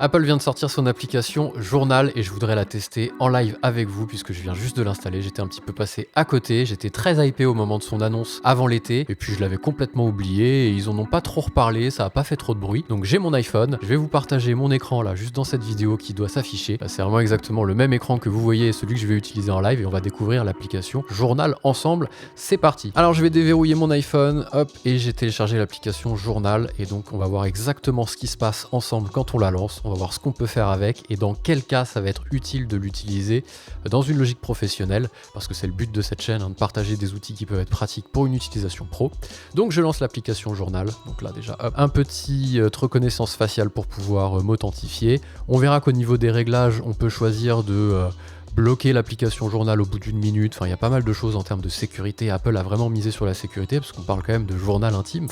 Apple vient de sortir son application Journal et je voudrais la tester en live avec vous puisque je viens juste de l'installer. J'étais un petit peu passé à côté, j'étais très hypé au moment de son annonce avant l'été et puis je l'avais complètement oublié et ils en ont pas trop reparlé, ça a pas fait trop de bruit. Donc j'ai mon iPhone, je vais vous partager mon écran là juste dans cette vidéo qui doit s'afficher. C'est vraiment exactement le même écran que vous voyez et celui que je vais utiliser en live et on va découvrir l'application Journal ensemble. C'est parti. Alors je vais déverrouiller mon iPhone, hop, et j'ai téléchargé l'application Journal et donc on va voir exactement ce qui se passe ensemble quand on la lance. On va voir ce qu'on peut faire avec et dans quel cas ça va être utile de l'utiliser dans une logique professionnelle, parce que c'est le but de cette chaîne, de partager des outils qui peuvent être pratiques pour une utilisation pro. Donc je lance l'application Journal, donc là déjà hop, un petit reconnaissance faciale pour pouvoir m'authentifier. On verra qu'au niveau des réglages, on peut choisir de bloquer l'application Journal au bout d'une minute. Enfin, il y a pas mal de choses en termes de sécurité. Apple a vraiment misé sur la sécurité parce qu'on parle quand même de journal intime,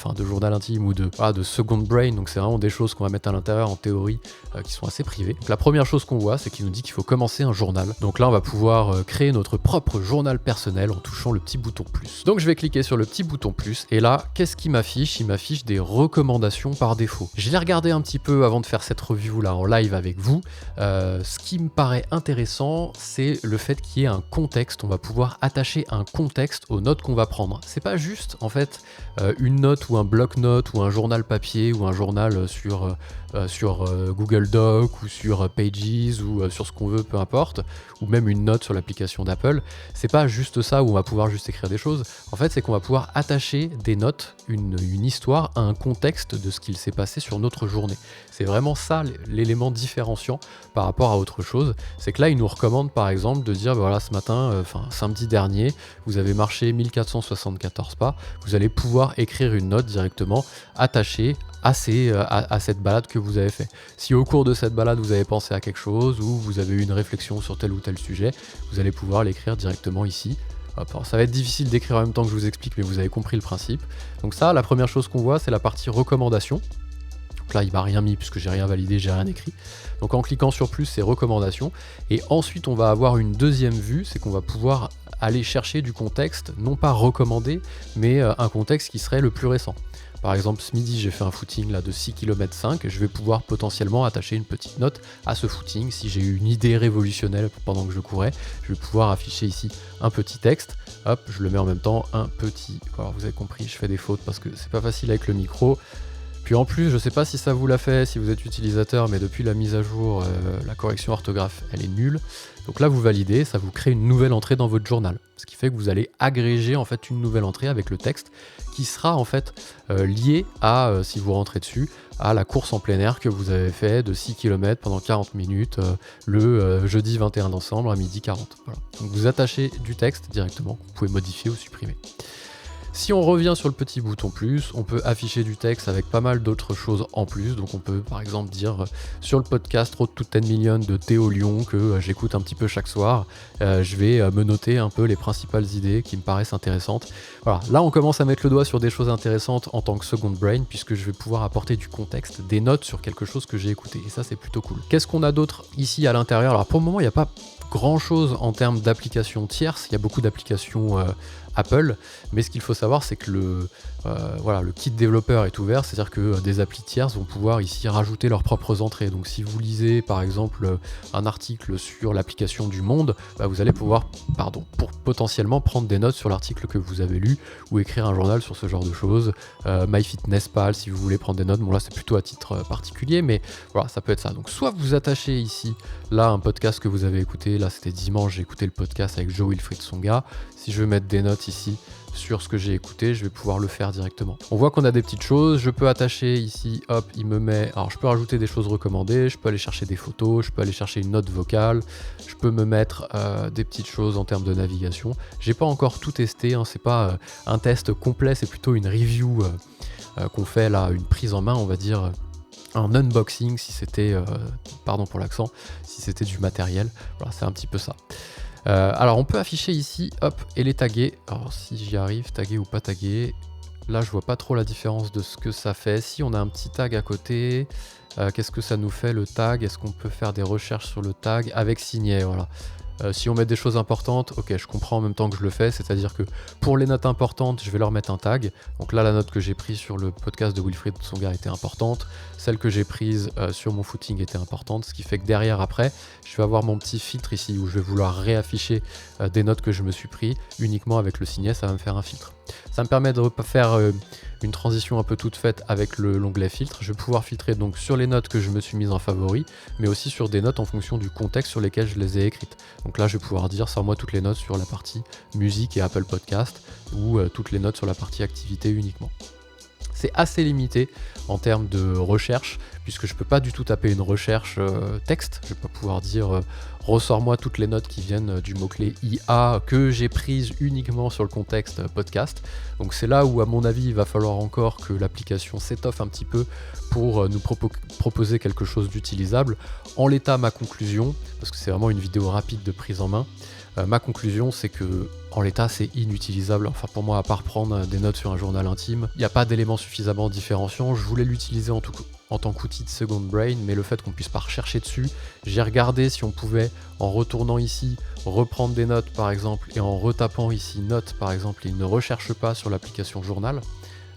ou de second brain. Donc c'est vraiment des choses qu'on va mettre à l'intérieur en théorie qui sont assez privées. Donc, la première chose qu'on voit, c'est qu'il nous dit qu'il faut commencer un journal. Donc là, on va pouvoir créer notre propre journal personnel en touchant le petit bouton plus. Donc je vais cliquer sur le petit bouton plus et là, qu'est-ce qu'il m'affiche ? Il m'affiche des recommandations par défaut. Je l'ai regardé un petit peu avant de faire cette review là en live avec vous. Ce qui me paraît intéressant, c'est le fait qu'il y ait un contexte. On va pouvoir attacher un contexte aux notes qu'on va prendre. C'est pas juste en fait une note ou un bloc-notes ou un journal papier ou un journal sur Google Doc ou sur Pages ou sur ce qu'on veut, peu importe, ou même une note sur l'application d'Apple. C'est pas juste ça où on va pouvoir juste écrire des choses. En fait, c'est qu'on va pouvoir attacher des notes, une histoire à un contexte de ce qu'il s'est passé sur notre journée. C'est vraiment ça l'élément différenciant par rapport à autre chose. C'est que là, il nous recommande par exemple de dire, voilà, ce matin, samedi dernier, vous avez marché 1474 pas, vous allez pouvoir écrire une note directement attachée à cette balade que vous avez fait. Si au cours de cette balade vous avez pensé à quelque chose ou vous avez eu une réflexion sur tel ou tel sujet, vous allez pouvoir l'écrire directement ici. Hop, alors ça va être difficile d'écrire en même temps que je vous explique, mais vous avez compris le principe. Donc ça, la première chose qu'on voit, c'est la partie recommandations. Donc là, il m'a rien mis puisque j'ai rien validé, j'ai rien écrit. Donc en cliquant sur plus, c'est recommandations. Et ensuite, on va avoir une deuxième vue, c'est qu'on va pouvoir aller chercher du contexte, non pas recommandé, mais un contexte qui serait le plus récent. Par exemple, ce midi, j'ai fait un footing là, de 6,5 km, je vais pouvoir potentiellement attacher une petite note à ce footing. Si j'ai eu une idée révolutionnelle pendant que je courais, je vais pouvoir afficher ici un petit texte. Hop, je le mets en même temps, un petit... Alors vous avez compris, je fais des fautes parce que c'est pas facile avec le micro. Puis en plus, je sais pas si ça vous l'a fait, si vous êtes utilisateur, mais depuis la mise à jour, la correction orthographe, elle est nulle. Donc là, vous validez, ça vous crée une nouvelle entrée dans votre journal. Ce qui fait que vous allez agréger en fait une nouvelle entrée avec le texte qui sera en fait lié à, si vous rentrez dessus, à la course en plein air que vous avez fait de 6 km pendant 40 minutes le jeudi 21 décembre à 12h40. Voilà. Donc vous attachez du texte directement, vous pouvez modifier ou supprimer. Si on revient sur le petit bouton plus, on peut afficher du texte avec pas mal d'autres choses en plus. Donc on peut par exemple dire sur le podcast Road to 10 Million de Théo Lyon que j'écoute un petit peu chaque soir. Je vais me noter un peu les principales idées qui me paraissent intéressantes. Voilà, là on commence à mettre le doigt sur des choses intéressantes en tant que second brain puisque je vais pouvoir apporter du contexte, des notes sur quelque chose que j'ai écouté. Et ça c'est plutôt cool. Qu'est-ce qu'on a d'autre ici à l'intérieur ? Alors pour le moment il n'y a pas grand chose en termes d'applications tierces. Il y a beaucoup d'applications Apple, mais ce qu'il faut savoir c'est que le kit développeur est ouvert, c'est-à-dire que des applis tierces vont pouvoir ici rajouter leurs propres entrées. Donc si vous lisez par exemple un article sur l'application du Monde, vous allez pouvoir pour potentiellement prendre des notes sur l'article que vous avez lu ou écrire un journal sur ce genre de choses. MyFitnessPal si vous voulez prendre des notes, bon là c'est plutôt à titre particulier, mais voilà, ça peut être ça. Donc soit vous attachez ici là un podcast que vous avez écouté, là c'était dimanche, j'ai écouté le podcast avec Joe Wilfried Songa. Si je veux mettre des notes ici sur ce que j'ai écouté, je vais pouvoir le faire directement. On voit qu'on a des petites choses, je peux attacher ici, hop, il me met... Alors je peux rajouter des choses recommandées, je peux aller chercher des photos, je peux aller chercher une note vocale, je peux me mettre des petites choses en termes de navigation. J'ai pas encore tout testé, hein, c'est pas un test complet, c'est plutôt une review qu'on fait là, une prise en main, on va dire... un unboxing si c'était, pardon pour l'accent, si c'était du matériel. Voilà, c'est un petit peu ça. Alors on peut afficher ici, hop, et les taguer. Alors si j'y arrive, taguer ou pas taguer. Là je vois pas trop la différence de ce que ça fait. Si on a un petit tag à côté, qu'est-ce que ça nous fait le tag ? Est-ce qu'on peut faire des recherches sur le tag avec signet ? Voilà. Si on met des choses importantes, ok, je comprends en même temps que je le fais, c'est-à-dire que pour les notes importantes, je vais leur mettre un tag. Donc là, la note que j'ai prise sur le podcast de Wilfried Tsonga était importante, celle que j'ai prise sur mon footing était importante, ce qui fait que derrière, après, je vais avoir mon petit filtre ici où je vais vouloir réafficher des notes que je me suis pris uniquement avec le signet, ça va me faire un filtre. Ça me permet de faire une transition un peu toute faite avec l'onglet filtre. Je vais pouvoir filtrer donc sur les notes que je me suis mises en favori, mais aussi sur des notes en fonction du contexte sur lesquelles je les ai écrites. Donc là, je vais pouvoir dire sors-moi toutes les notes sur la partie musique et Apple Podcast ou toutes les notes sur la partie activité uniquement. C'est assez limité en termes de recherche, puisque je ne peux pas du tout taper une recherche texte. Je ne vais pas pouvoir dire ressors-moi toutes les notes qui viennent du mot-clé IA que j'ai prises uniquement sur le contexte podcast. Donc c'est là où, à mon avis, il va falloir encore que l'application s'étoffe un petit peu pour nous proposer quelque chose d'utilisable. En l'état, ma conclusion, parce que c'est vraiment une vidéo rapide de prise en main, ma conclusion, c'est que en l'état, c'est inutilisable. Enfin, pour moi, à part prendre des notes sur un journal intime, il n'y a pas d'éléments suffisamment différenciants. Je voulais l'utiliser en tant qu'outil de second brain, mais le fait qu'on puisse pas rechercher dessus, j'ai regardé si on pouvait, en retournant ici, reprendre des notes par exemple, et en retapant ici notes par exemple, il ne recherche pas sur l'application journal.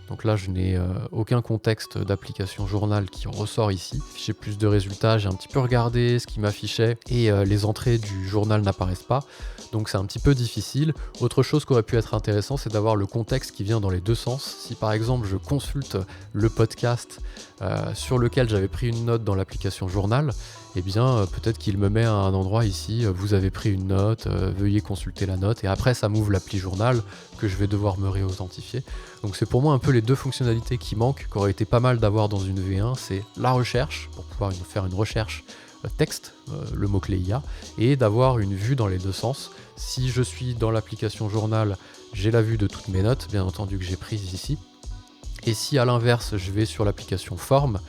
Donc là, je n'ai aucun contexte d'application journal qui ressort ici. J'ai plus de résultats, j'ai un petit peu regardé ce qui m'affichait et les entrées du journal n'apparaissent pas. Donc c'est un petit peu difficile. Autre chose qui aurait pu être intéressant, c'est d'avoir le contexte qui vient dans les deux sens. Si par exemple je consulte le podcast sur lequel j'avais pris une note dans l'application journal, eh bien peut-être qu'il me met à un endroit ici, vous avez pris une note, veuillez consulter la note, et après ça m'ouvre l'appli journal que je vais devoir me réauthentifier. Donc c'est pour moi un peu les deux fonctionnalités qui manquent, qui auraient été pas mal d'avoir dans une V1, c'est la recherche, pour pouvoir faire une recherche texte, le mot-clé IA, et d'avoir une vue dans les deux sens. Si je suis dans l'application journal, j'ai la vue de toutes mes notes, bien entendu que j'ai prises ici. Et si à l'inverse, je vais sur l'application Form,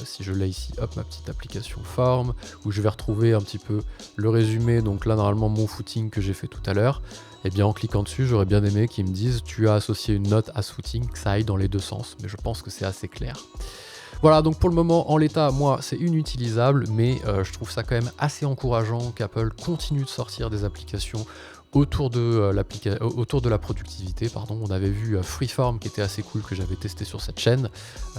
si je l'ai ici, hop, ma petite application Form, où je vais retrouver un petit peu le résumé, donc là normalement mon footing que j'ai fait tout à l'heure, et bien en cliquant dessus, j'aurais bien aimé qu'ils me disent tu as associé une note à ce footing, que ça aille dans les deux sens, mais je pense que c'est assez clair. Voilà, donc pour le moment, en l'état, moi, c'est inutilisable, mais je trouve ça quand même assez encourageant qu'Apple continue de sortir des applications autour de la productivité. On avait vu Freeform qui était assez cool, que j'avais testé sur cette chaîne.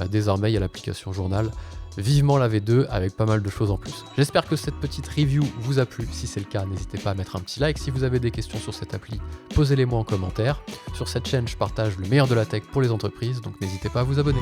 Désormais, il y a l'application Journal. Vivement la V2 avec pas mal de choses en plus. J'espère que cette petite review vous a plu. Si c'est le cas, n'hésitez pas à mettre un petit like. Si vous avez des questions sur cette appli, posez-les-moi en commentaire. Sur cette chaîne, je partage le meilleur de la tech pour les entreprises, donc n'hésitez pas à vous abonner.